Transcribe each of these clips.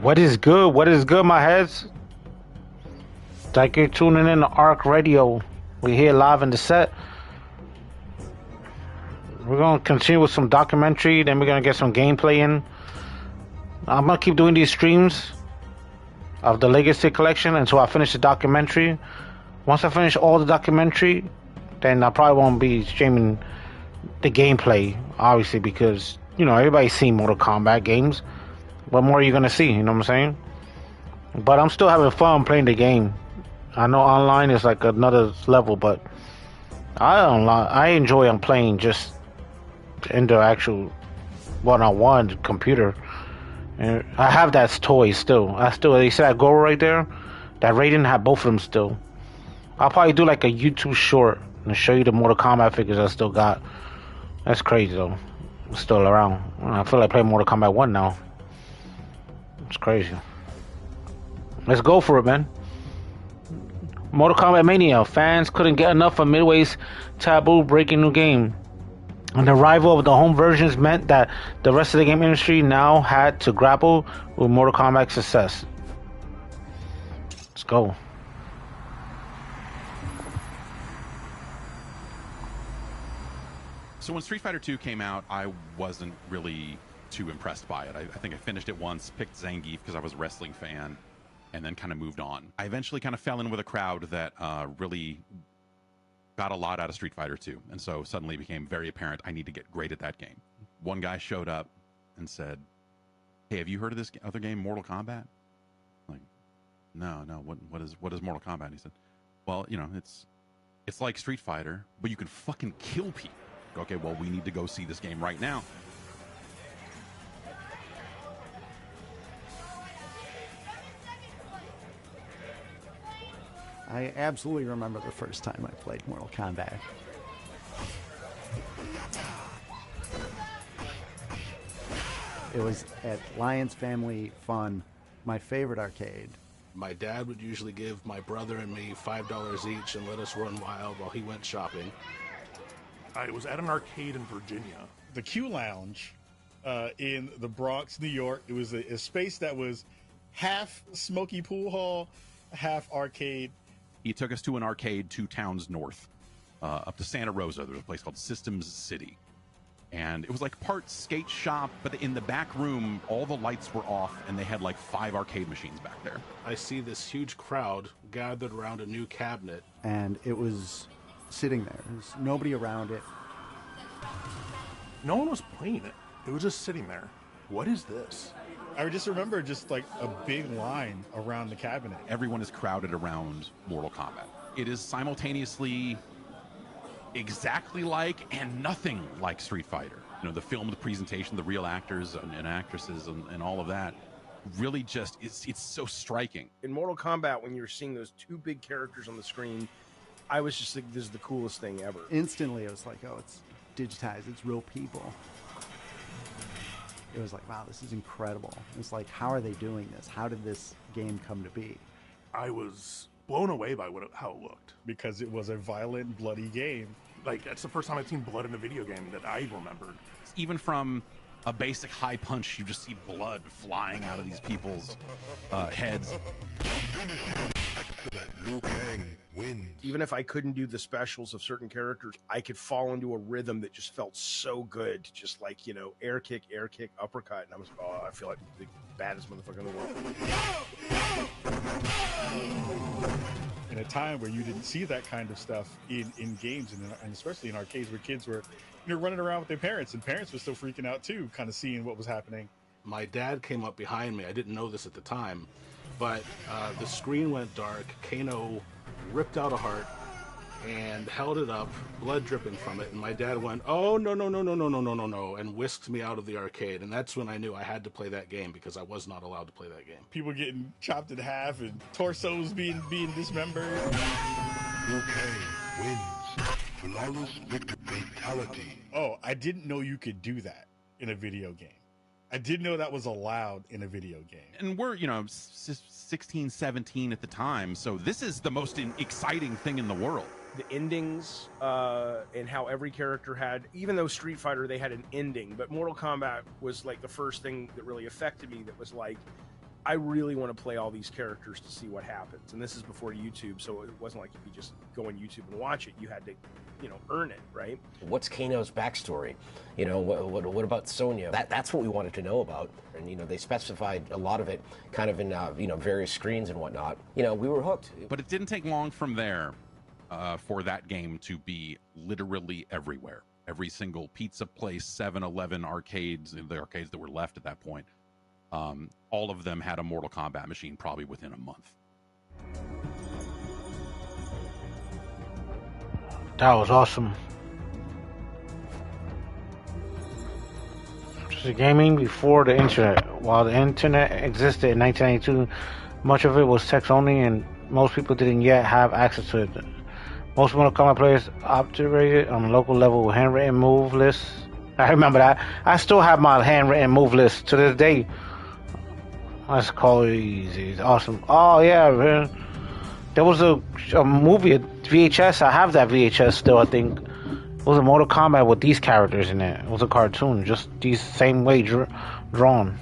What is good? What is good, my heads? Thank you for tuning in to ARC Radio. We're here live in the set. We're going to continue with some documentary, then we're going to get some gameplay in. I'm going to keep doing these streams of the Legacy Collection until I finish the documentary. Once I finish all the documentary, then I probably won't be streaming the gameplay, obviously, because, you know, everybody's seen Mortal Kombat games. What more are you going to see, you know what I'm saying? But I'm still having fun playing the game. I know online is like another level, but I enjoy playing just in the actual one-on-one computer. And I have that toy still. You see that Goro right there? That Raiden, have both of them still. I'll probably do like a YouTube short and show you the Mortal Kombat figures I still got. That's crazy though. It's still around. I feel like playing Mortal Kombat 1 now. It's crazy. Let's go for it, man. Mortal Kombat Mania. Fans couldn't get enough of Midway's taboo breaking new game. And the arrival of the home versions meant that the rest of the game industry now had to grapple with Mortal Kombat's success. Let's go. So when Street Fighter 2 came out, I wasn't really too impressed by it. I think I finished it once, picked Zangief because I was a wrestling fan, and then kind of moved on. I eventually kind of fell in with a crowd that really got a lot out of Street Fighter 2, and so suddenly it became very apparent I need to get great at that game. One guy showed up and said, "Hey, have you heard of this other game, Mortal Kombat?" I'm like, no. What is Mortal Kombat? And he said, "Well, you know, it's like Street Fighter, but you can fucking kill people." Okay, well, we need to go see this game right now. I absolutely remember the first time I played Mortal Kombat. It was at Lions Family Fun, my favorite arcade. My dad would usually give my brother and me $5 each and let us run wild while he went shopping. I was at an arcade in Virginia. The Q Lounge in the Bronx, New York. It was a space that was half smoky pool hall, half arcade. He took us to an arcade 2 towns north, up to Santa Rosa. There was a place called Systems City. And it was like part skate shop, but in the back room, all the lights were off, and they had like 5 arcade machines back there. I see this huge crowd gathered around a new cabinet. And it was sitting there. There's nobody around it. No one was playing it. It was just sitting there. What is this? I just remember just like a big line around the cabinet. Everyone is crowded around Mortal Kombat. It is simultaneously exactly like and nothing like Street Fighter. You know, the film, the presentation, the real actors and actresses and all of that really just, it's so striking. In Mortal Kombat, when you were seeing those 2 big characters on the screen, I was just like, this is the coolest thing ever. Instantly, it was like, oh, it's digitized. It's real people. It was like, wow, this is incredible. It's like, how are they doing this? How did this game come to be? I was blown away by how it looked. Because it was a violent, bloody game. Like, that's the first time I've seen blood in a video game that I remembered. Even from a basic high punch, you just see blood flying out of these people's heads. Even if I couldn't do the specials of certain characters, I could fall into a rhythm that just felt so good. Just like, you know, air kick, uppercut. And I was, I feel like the baddest motherfucker in the world. In a time where you didn't see that kind of stuff in games and especially in arcades where kids were, you know, running around with their parents, and parents were still freaking out too, kind of seeing what was happening. My dad came up behind me. I didn't know this at the time, but the screen went dark. Kano ripped out a heart and held it up, blood dripping from it, and my dad went, "Oh, no, and whisked me out of the arcade. And that's when I knew I had to play that game, because I was not allowed to play that game. People getting chopped in half and torsos being dismembered. Liu Kang wins. Flawless victory fatality. Oh, I didn't know you could do that in a video game. I didn't know that was allowed in a video game. And we're, you know, 16, 17 at the time, so this is the most exciting thing in the world. The endings and how every character had, even though Street Fighter, they had an ending, but Mortal Kombat was like the first thing that really affected me that was like, I really want to play all these characters to see what happens. And this is before YouTube, so it wasn't like you could just go on YouTube and watch it. You had to, earn it, right? What's Kano's backstory? What about Sonya? That's what we wanted to know about. And, they specified a lot of it kind of in, various screens and whatnot. We were hooked. But it didn't take long from there for that game to be literally everywhere. Every single pizza place, 7-Eleven, arcades, the arcades that were left at that point, all of them had a Mortal Kombat machine probably within a month. That was awesome. Just gaming before the internet. While the internet existed in 1992, much of it was text only, and most people didn't yet have access to it. Most Mortal Kombat players operated on a local level with handwritten move lists. I remember that. I still have my handwritten move list to this day. That's crazy. It's awesome. Oh, yeah, man. There was a movie, a VHS. I have that VHS still, I think. It was a Mortal Kombat with these characters in it. It was a cartoon, just these same way drawn.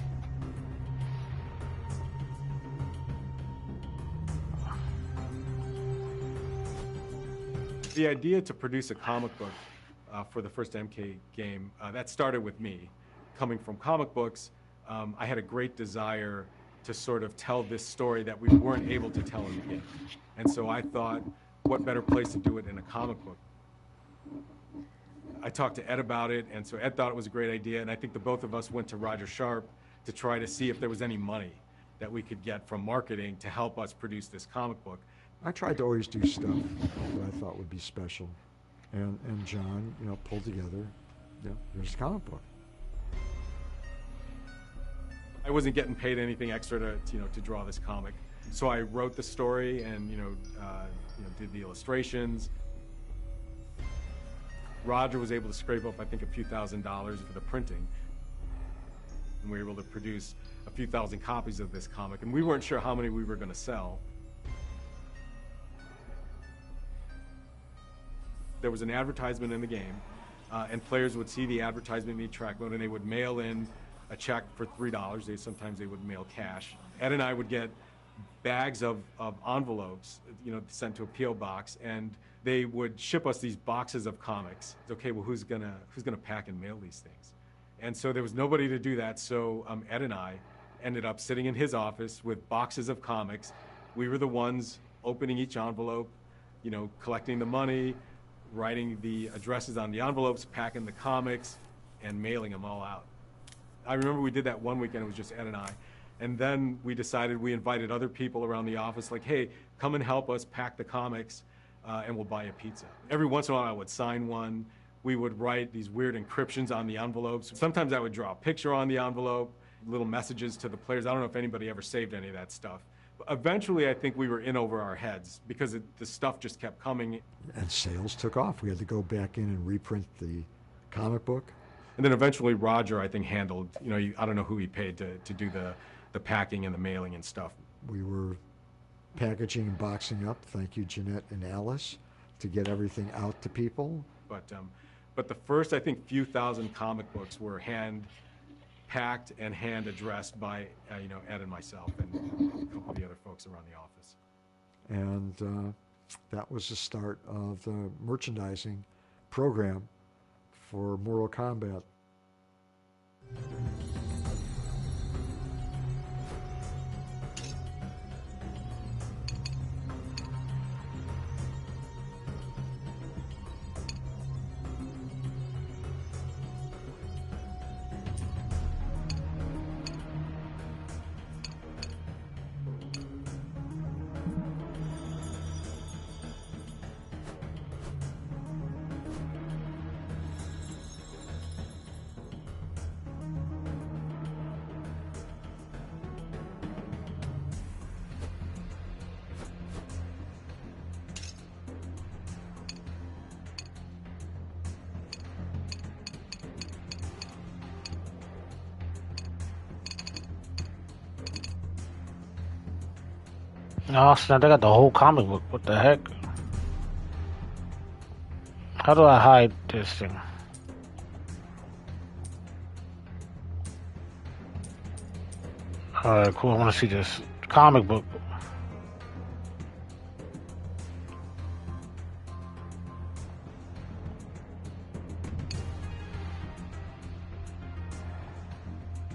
The idea to produce a comic book for the first MK game, that started with me. Coming from comic books, I had a great desire to sort of tell this story that we weren't able to tell in the game. And so I thought, what better place to do it in a comic book? I talked to Ed about it, and so Ed thought it was a great idea, and I think the both of us went to Roger Sharp to try to see if there was any money that we could get from marketing to help us produce this comic book. I tried to always do stuff that I thought would be special. And John, pulled together, there's a comic book. I wasn't getting paid anything extra to draw this comic. So I wrote the story and, did the illustrations. Roger was able to scrape up, I think, a few $1,000s for the printing. And we were able to produce a few thousand copies of this comic. And we weren't sure how many we were going to sell. There was an advertisement in the game, and players would see the advertisement in the track mode, and they would mail in a check for $3. Sometimes they would mail cash. Ed and I would get bags of envelopes, sent to a P.O. box, and they would ship us these boxes of comics. Okay, well, who's gonna pack and mail these things? And so there was nobody to do that. So Ed and I ended up sitting in his office with boxes of comics. We were the ones opening each envelope, collecting the money, writing the addresses on the envelopes, packing the comics, and mailing them all out. I remember we did that one weekend. It was just Ed and I. And then we decided we invited other people around the office, like, hey, come and help us pack the comics, and we'll buy a pizza. Every once in a while, I would sign one. We would write these weird encryptions on the envelopes. Sometimes I would draw a picture on the envelope, little messages to the players. I don't know if anybody ever saved any of that stuff. But eventually, I think we were in over our heads because the stuff just kept coming. And sales took off. We had to go back in and reprint the comic book. And then eventually Roger, I think, handled, I don't know who he paid to do the packing and the mailing and stuff. We were packaging and boxing up, thank you, Jeanette and Alice, to get everything out to people. But the first, I think, few thousand comic books were hand-packed and hand-addressed by, Ed and myself and a couple of the other folks around the office. And that was the start of the merchandising program for Mortal Kombat. Oh snap, they got the whole comic book. What the heck? How do I hide this thing? Alright, cool. I want to see this comic book.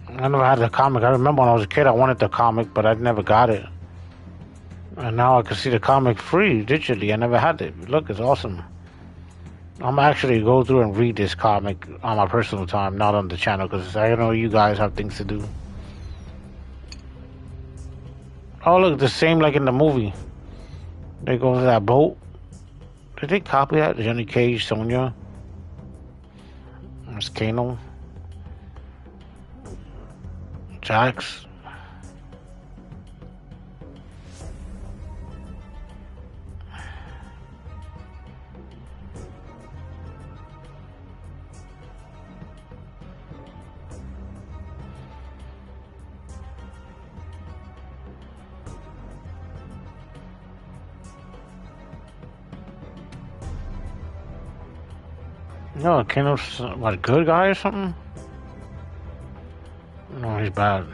I never had the comic. I remember when I was a kid, I wanted the comic, but I never got it. And now I can see the comic free digitally. I never had it. Look, it's awesome. I'm actually go through and read this comic on my personal time, not on the channel, because I know you guys have things to do. Oh, look, the same like in the movie. They go to that boat. Did they copy that? Johnny Cage, Sonya. There's Kano. Jax. No, Kano's what, a good guy or something? No, he's bad.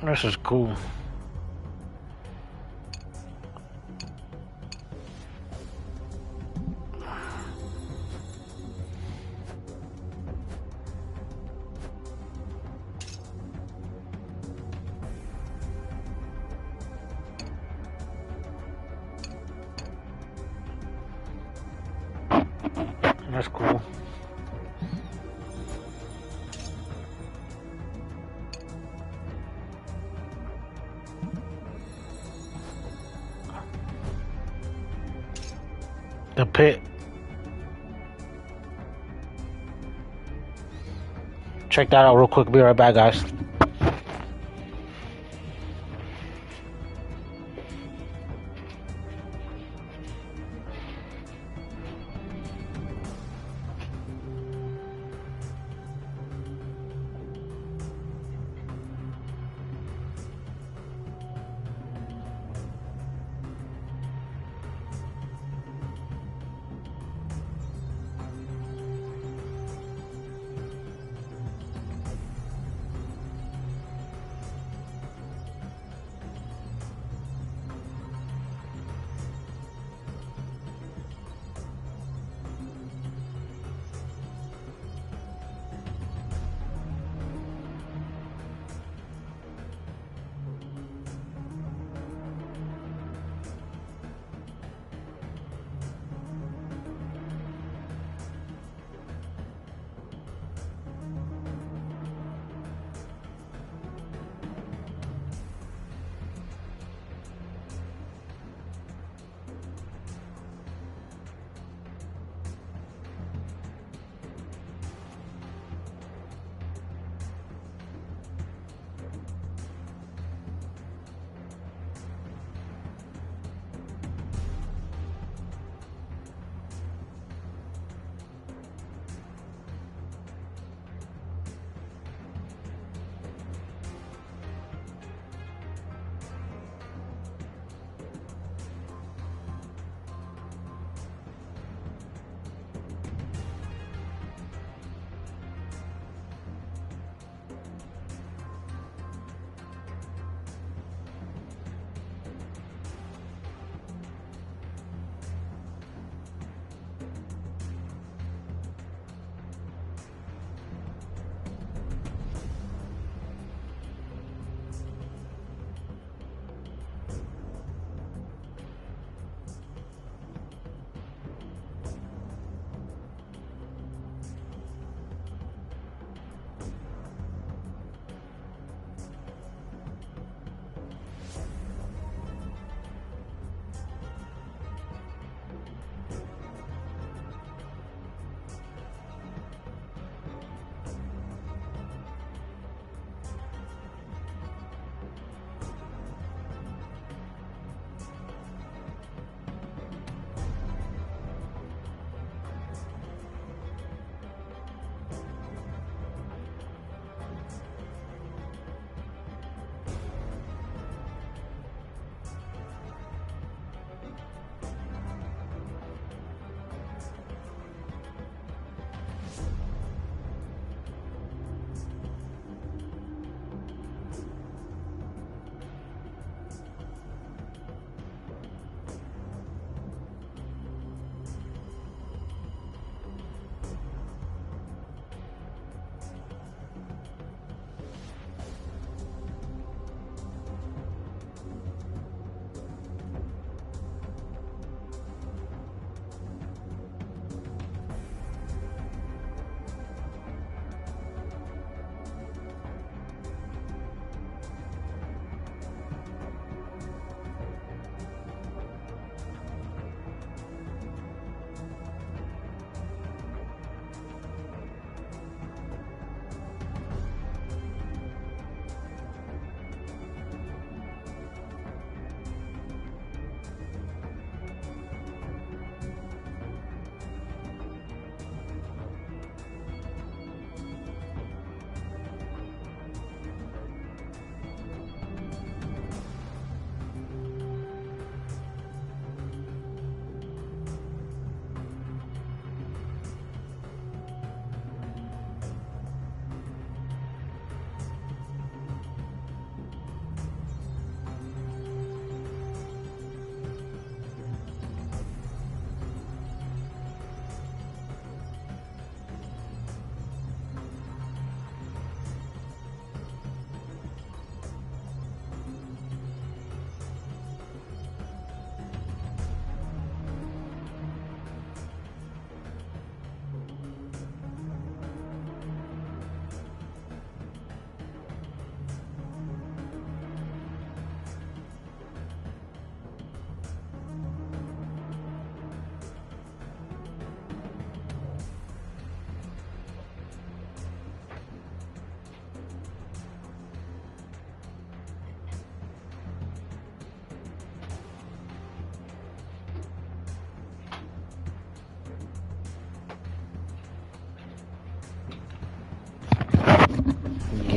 This is cool. That's cool. The pit. Check that out real quick. Be right back, guys.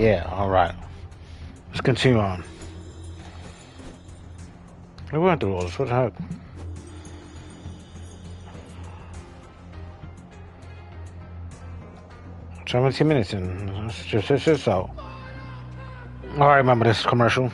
Yeah, alright. Let's continue on. We went through all this. What the heck? "17 minutes in. It's just so. Oh, I remember this commercial.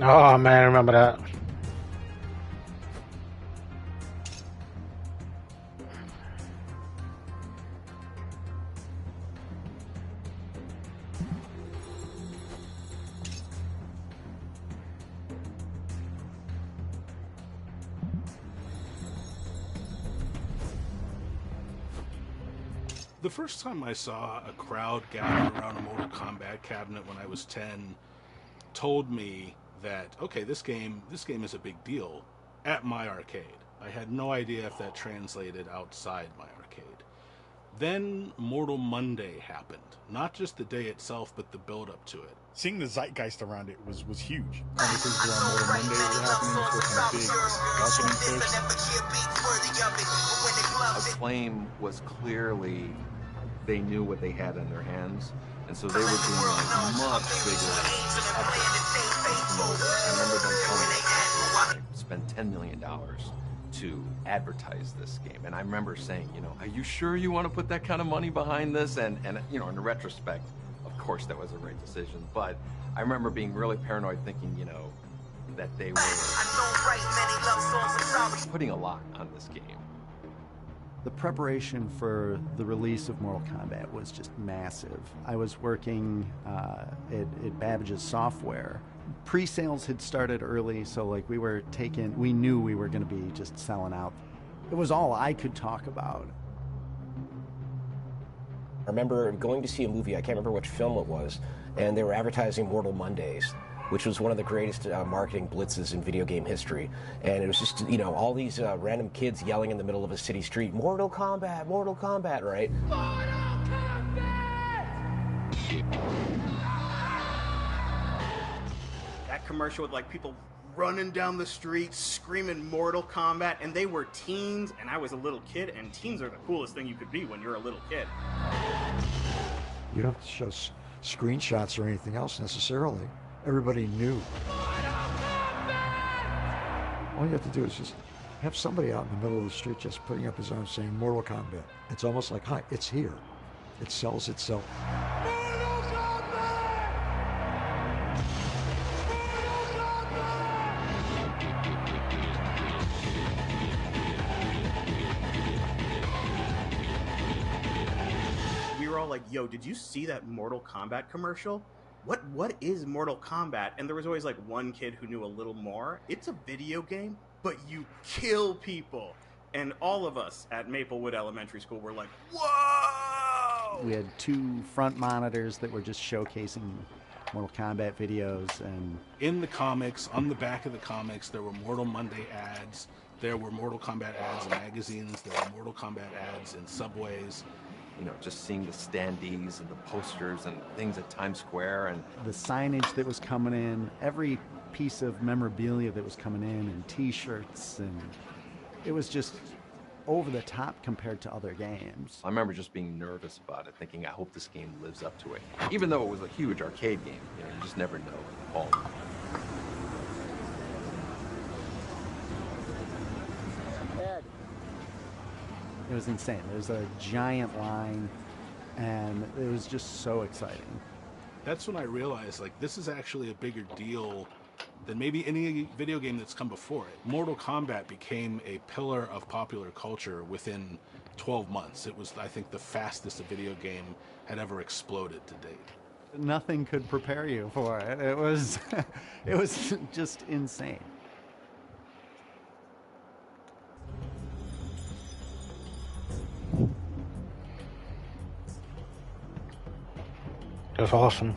Oh man, I remember that. The first time I saw a crowd gather around a Mortal Kombat cabinet when I was 10 told me that, okay, this game is a big deal at my arcade. I had no idea if that translated outside my arcade. Then Mortal Monday happened. Not just the day itself, but the build up to it. Seeing the zeitgeist around it was huge. Conversations around Mortal Monday were happening. It was kind of big marketing push. Acclaim was clearly, they knew what they had in their hands, and so they were doing a much bigger promotion. I remember them telling us they spent $10 million to advertise this game, and I remember saying, you know, are you sure you want to put that kind of money behind this? And you know, in retrospect, of course that was the right decision, but I remember being really paranoid, thinking, you know, that they were putting a lot on this game. The preparation for the release of Mortal Kombat was just massive. I was working at Babbage's software. Pre-sales had started early, so like we knew we were going to be just selling out. It was all I could talk about. I remember going to see a movie, I can't remember which film it was, and they were advertising Mortal Mondays, which was one of the greatest marketing blitzes in video game history. And it was just, you know, all these random kids yelling in the middle of a city street, Mortal Kombat, right? That commercial with like people running down the street screaming Mortal Kombat, and they were teens, and I was a little kid, and teens are the coolest thing you could be when you're a little kid. You don't have to show screenshots or anything else necessarily. Everybody knew. All you have to do is just have somebody out in the middle of the street just putting up his arms saying Mortal Kombat. It's almost like, hi, it's here. It sells itself. We were all like, yo, did you see that Mortal Kombat commercial? What is Mortal Kombat? And there was always like one kid who knew a little more. It's a video game, but you kill people. And all of us at Maplewood Elementary School were like, whoa! We had 2 front monitors that were just showcasing Mortal Kombat videos. And in the comics, on the back of the comics, there were Mortal Monday ads. There were Mortal Kombat ads in magazines. There were Mortal Kombat ads in subways. You know, just seeing the standees and the posters and things at Times Square and the signage that was coming in, every piece of memorabilia that was coming in, and t-shirts, and it was just over the top compared to other games. I remember just being nervous about it, thinking, I hope this game lives up to it. Even though it was a huge arcade game, you know, you just never know. Paul. It was insane. There was a giant line, and it was just so exciting. That's when I realized, like, this is actually a bigger deal than maybe any video game that's come before it. Mortal Kombat became a pillar of popular culture within 12 months. It was, I think, the fastest a video game had ever exploded to date. Nothing could prepare you for it. It was, it was just insane. That's awesome.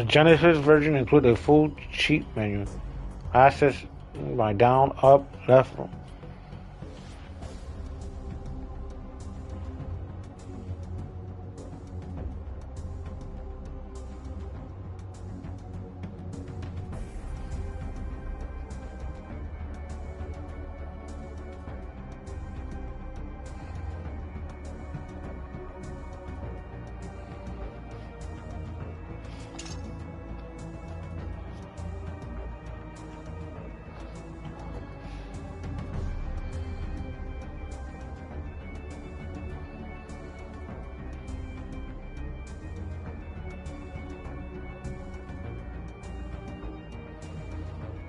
The Genesis version includes a full cheat menu. Access by down, up, left.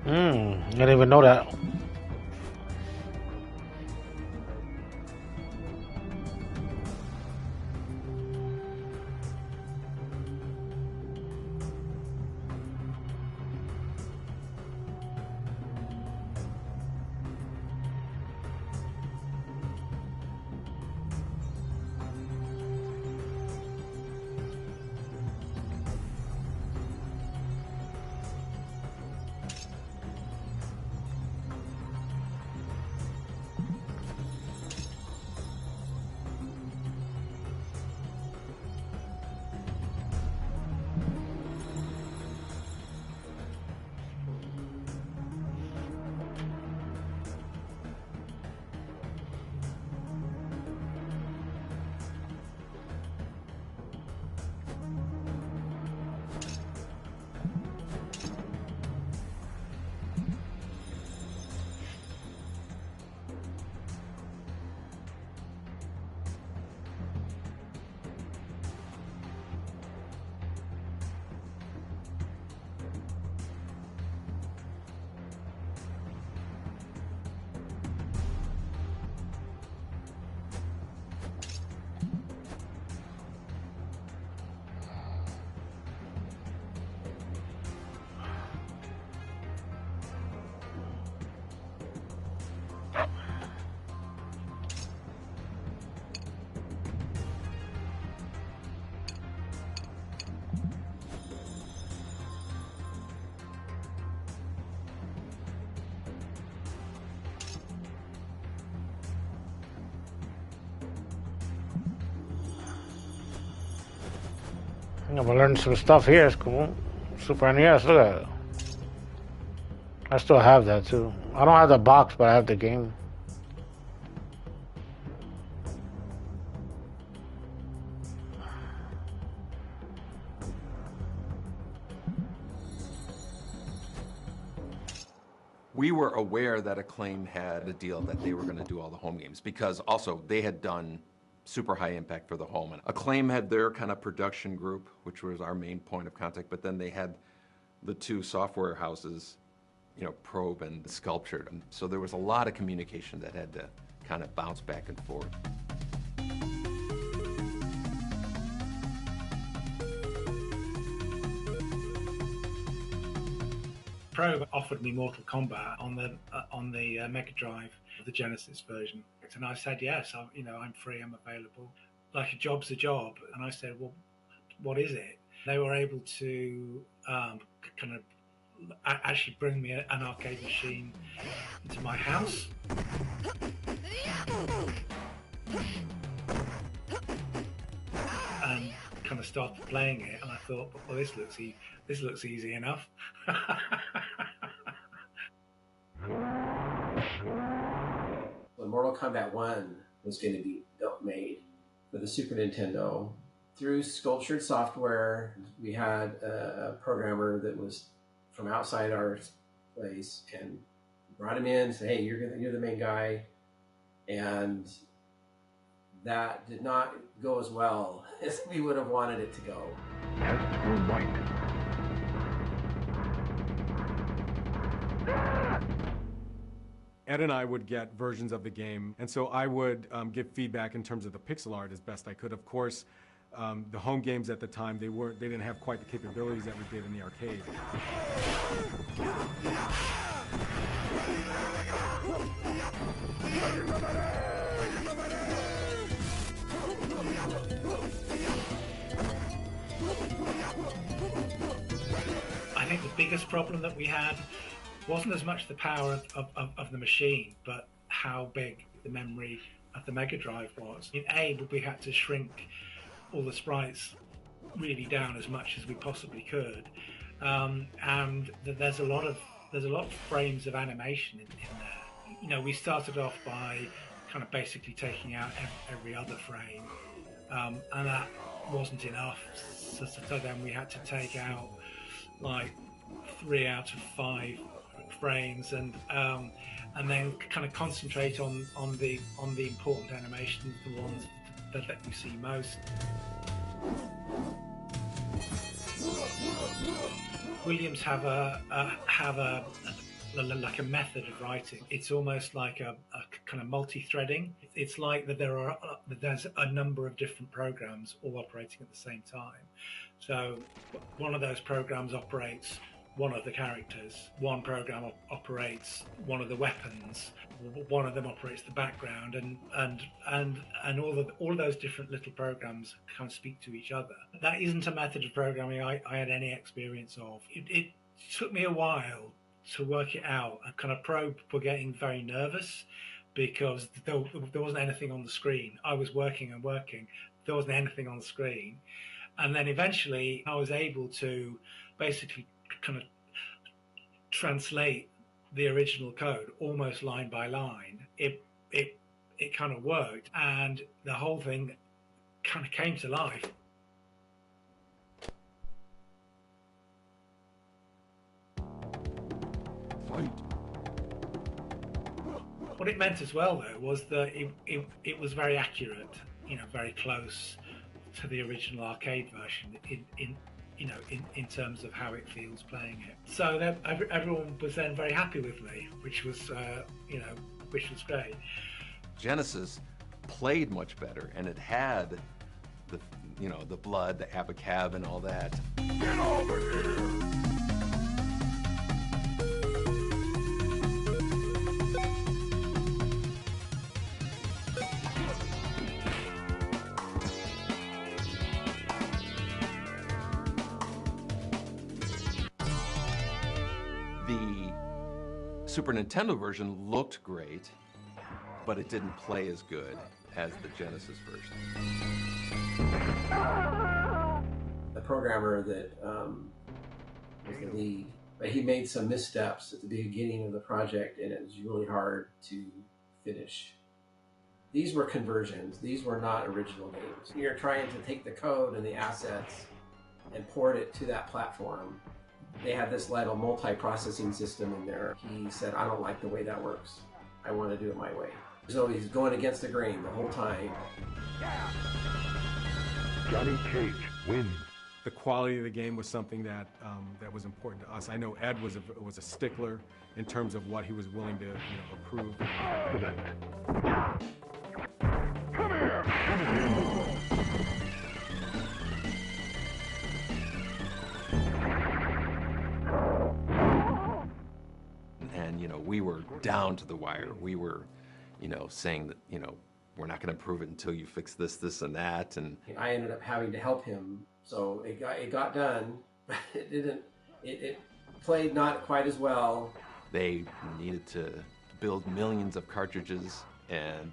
I didn't even know that. I'm gonna learn some stuff here. It's cool. Super NES. Look at it. I still have that too. I don't have the box, but I have the game. We were aware that Acclaim had a deal that they were going to do all the home games because also they had done super high impact for the home. And Acclaim had their kind of production group, which was our main point of contact, but then they had the two software houses, you know, Probe and Sculptured. And so there was a lot of communication that had to kind of bounce back and forth. Probe offered me Mortal Kombat on the Mega Drive, the Genesis version, and I said yes. I'm free. I'm available. Like a job's a job, and I said, well, what is it? They were able to kind of actually bring me an arcade machine into my house. And kind of started playing it, and I thought, well, this looks easy enough. When Mortal Kombat 1 was going to be made for the Super Nintendo, through Sculptured Software, we had a programmer that was from outside our place and brought him in and said, hey, you're the main guy. And that did not go as well as we would have wanted it to go. Ed and I would get versions of the game, and so I would give feedback in terms of the pixel art as best I could. Of course, the home games at the time, they didn't have quite the capabilities that we did in the arcade. problem that we had wasn't as much the power of the machine, but how big the memory of the Mega Drive was. In A, we had to shrink all the sprites really down as much as we possibly could, and there's a lot of frames of animation in there. You know, we started off by kind of basically taking out every other frame, and that wasn't enough. So then we had to take out like 3 out of 5 frames, and then kind of concentrate on the important animations, the ones that let you see most. Williams have a like a method of writing. It's almost like a kind of multi-threading. It's like that there's a number of different programs all operating at the same time. So one of those programs operates one of the characters, one program operates one of the weapons, one of them operates the background, and all of those different little programs kind of speak to each other. That isn't a method of programming I had any experience of. It took me a while to work it out. A kind of pro were getting very nervous because there wasn't anything on the screen. I was working and working. There wasn't anything on the screen. And then eventually I was able to basically kind of translate the original code almost line by line. It kind of worked, and the whole thing kind of came to life. Fight. What it meant as well, though, was that it was very accurate, you know, very close to the original arcade version in terms of how it feels playing it. So that everyone was then very happy with me, which was great. Genesis played much better, and it had the blood, the abacab, and all that. Get over here! The Super Nintendo version looked great, but it didn't play as good as the Genesis version. The programmer that was the lead, but he made some missteps at the beginning of the project, and it was really hard to finish. These were conversions. These were not original games. You're trying to take the code and the assets and port it to that platform. They had this little multi-processing system in there. He said, I don't like the way that works. I want to do it my way. So he's going against the grain the whole time. Johnny Cage wins. The quality of the game was something that that was important to us. I know Ed was a stickler in terms of what he was willing to approve. Come here! Come here! And we were down to the wire. We were, saying that we're not going to approve it until you fix this, this, and that. And I ended up having to help him, so it got done. But it didn't. It played not quite as well. They needed to build millions of cartridges, and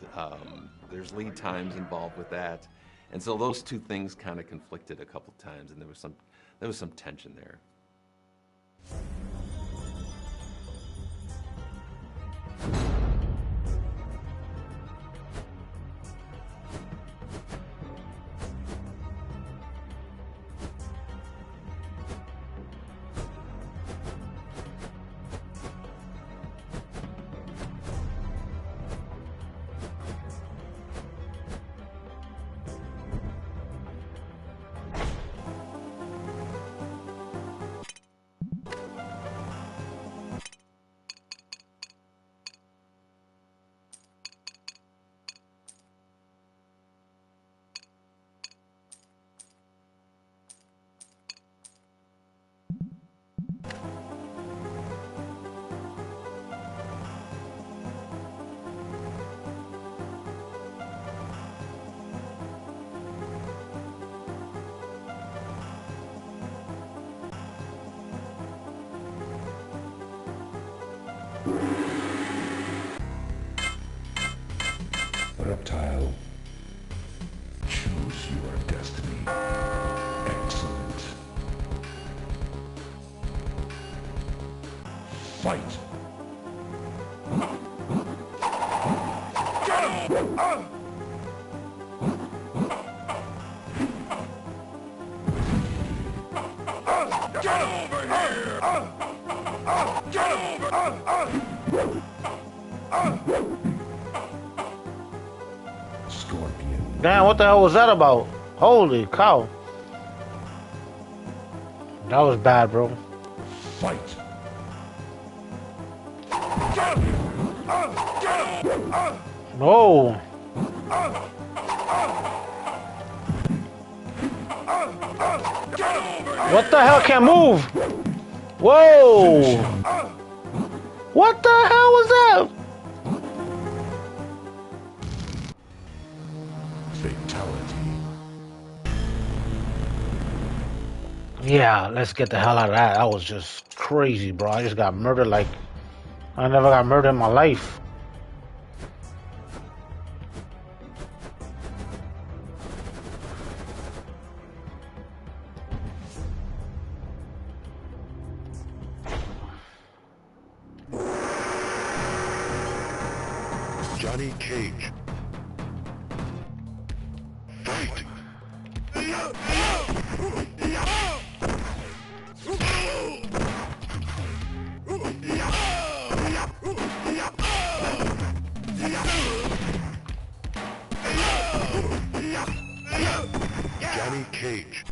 there's lead times involved with that. And so those two things kind of conflicted a couple times, and there was some tension there. Reptile. Choose your destiny. Excellent. Fight. Get over here! Get over! Scorpion. Damn, what the hell was that about? Holy cow. That was bad, bro. Fight. No. What the hell can't move? Whoa! What the hell was that? Fatality. Yeah, let's get the hell out of that. That was just crazy, bro. I just got murdered like I never got murdered in my life. Johnny Cage. Fight. Johnny Cage.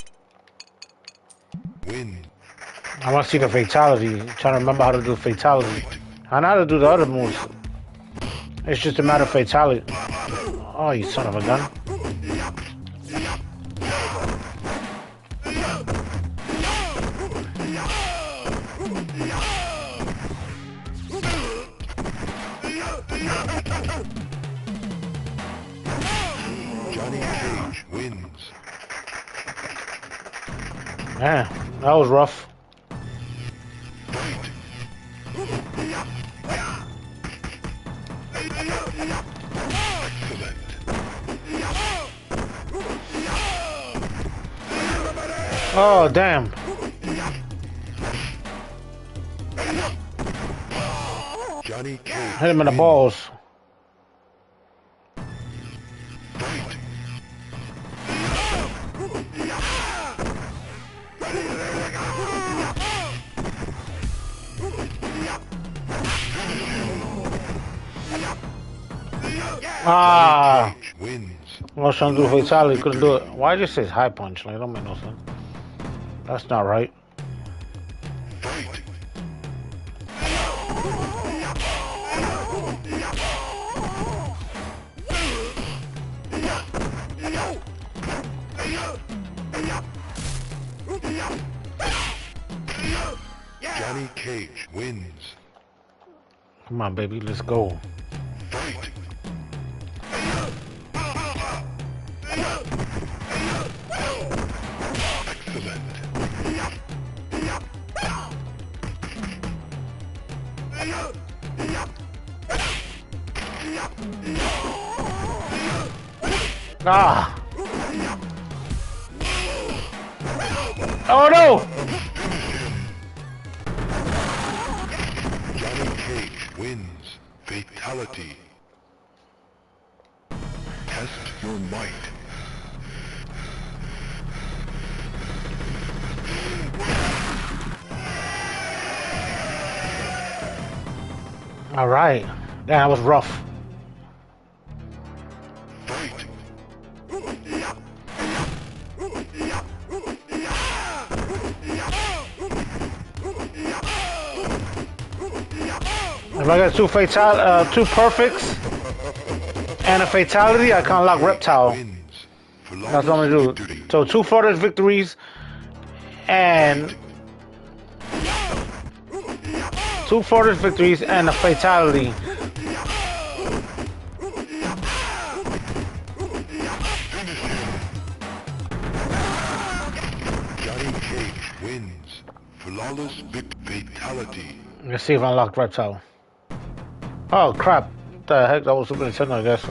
Win. I want to see the fatality. I'm trying to remember how to do fatality. I know how to do the other moves. It's just a matter of fatality. Oh, you son of a gun. Johnny Cage wins. Man, that was rough. Oh, damn. Johnny Cage. Hit him in the balls. Ah. Wins. I was trying to do fatality, couldn't do it. Why just says high punch? Like, it don't make no sense. That's not right. Johnny Cage wins. Come on, baby, let's go. Ah! Oh no! Johnny Cage wins. Fatality. Test your might. All right. That was rough. If I got two perfects and a fatality, I can unlock Reptile. That's what I'm gonna do. So 2 flawless victories and 2 flawless victories and a fatality. Johnny Cage wins. Flawless fatality. Let's see if I unlock Reptile. Oh crap! What the heck? That was Super Nintendo, I guess.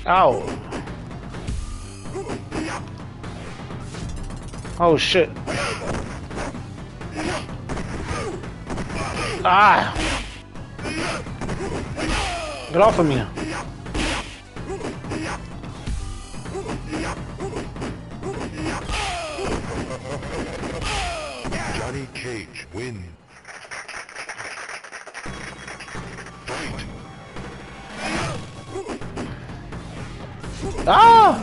Ow. Oh shit. Ah. Get off of me. Johnny Cage wins. Ah!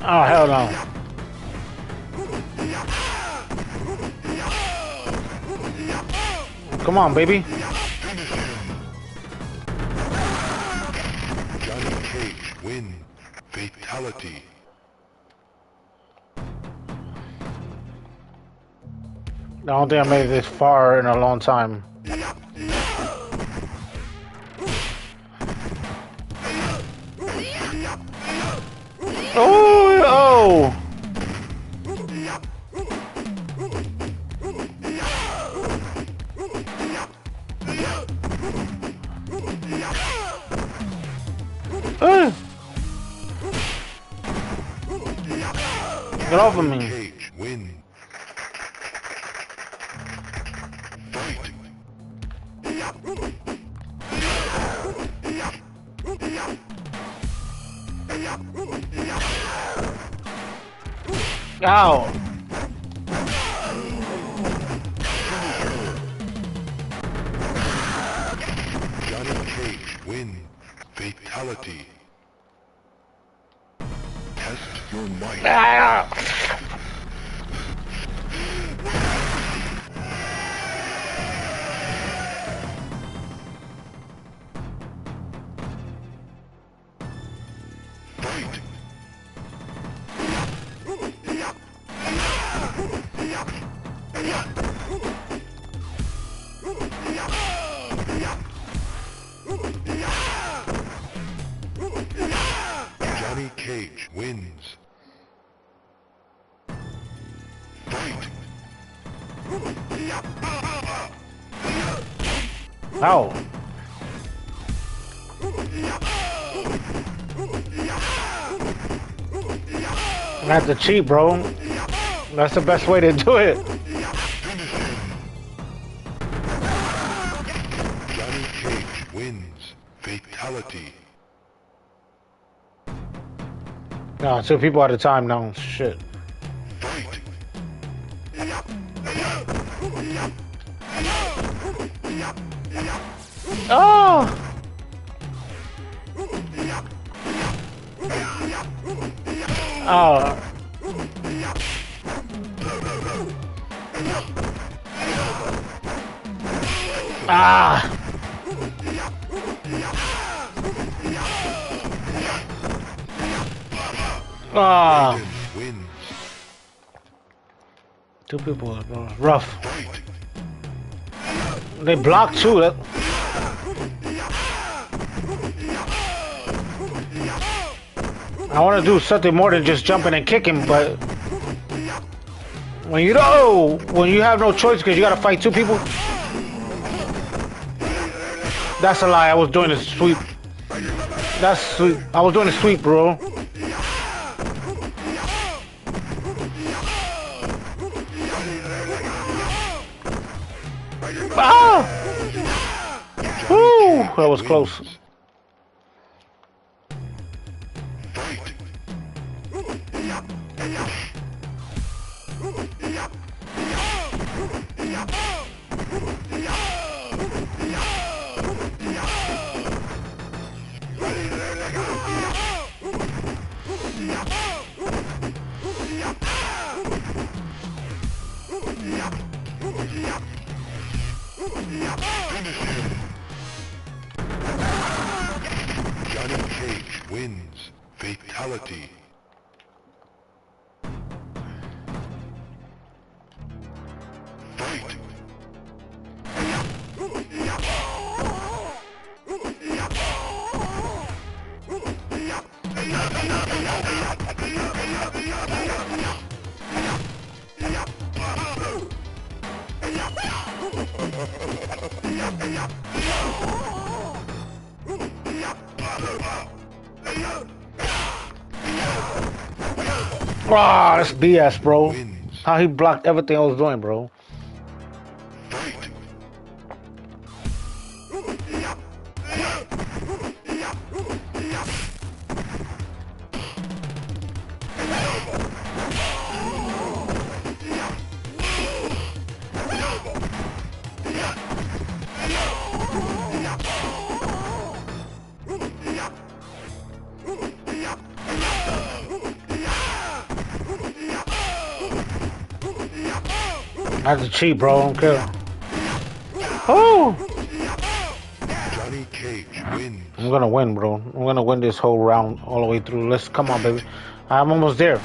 Oh, hell no. Come on, baby. Johnny Cage wins. Fatality. I don't think I made it this far in a long time. Oh, oh! Get off of me. Cage wins. Ow! Johnny Cage wins. Fatality. Test your might. Ah! Johnny Cage wins. Ow! I have to cheat, bro. That's the best way to do it. Johnny Cage wins. Fatality. No, 2 people at a time now. Shit. Oh! Oh. Ah! Ah! 2 people, rough. They blocked too. That... I want to do something more than just jumping and kicking, but when you have no choice because you got to fight 2 people. That's a lie. I was doing a sweep. That's sweep. I was doing a sweep, bro. Ah! Woo! That was close. Johnny Cage wins. Fatality. Fight. Ah, that's BS, bro. How he blocked everything I was doing, bro. That's a cheat, bro. I don't care. Oh! Johnny Cage wins. I'm gonna win, bro. I'm gonna win this whole round all the way through. Let's come on, baby. I'm almost there.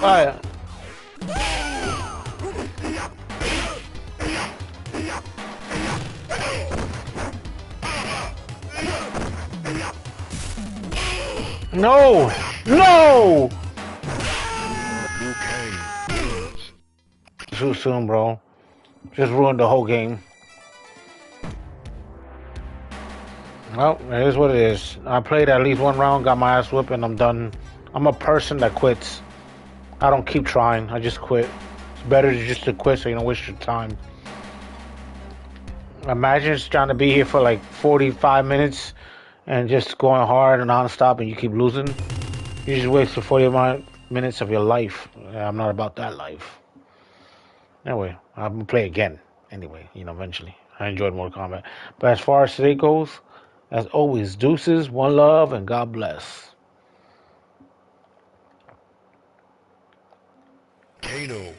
Alright. No! No! Too soon, bro. Just ruined the whole game. Well, it is what it is. I played at least one round, got my ass whipped, and I'm done. I'm a person that quits. I don't keep trying. I just quit. It's better just to quit so you don't waste your time. Imagine just trying to be here for like 45 minutes and just going hard and non-stop and you keep losing. You just wasted 40 minutes of your life. I'm not about that life. Anyway, I'm gonna play again. Anyway, eventually. I enjoyed Mortal Kombat. But as far as today goes, as always, deuces, one love, and God bless. Kano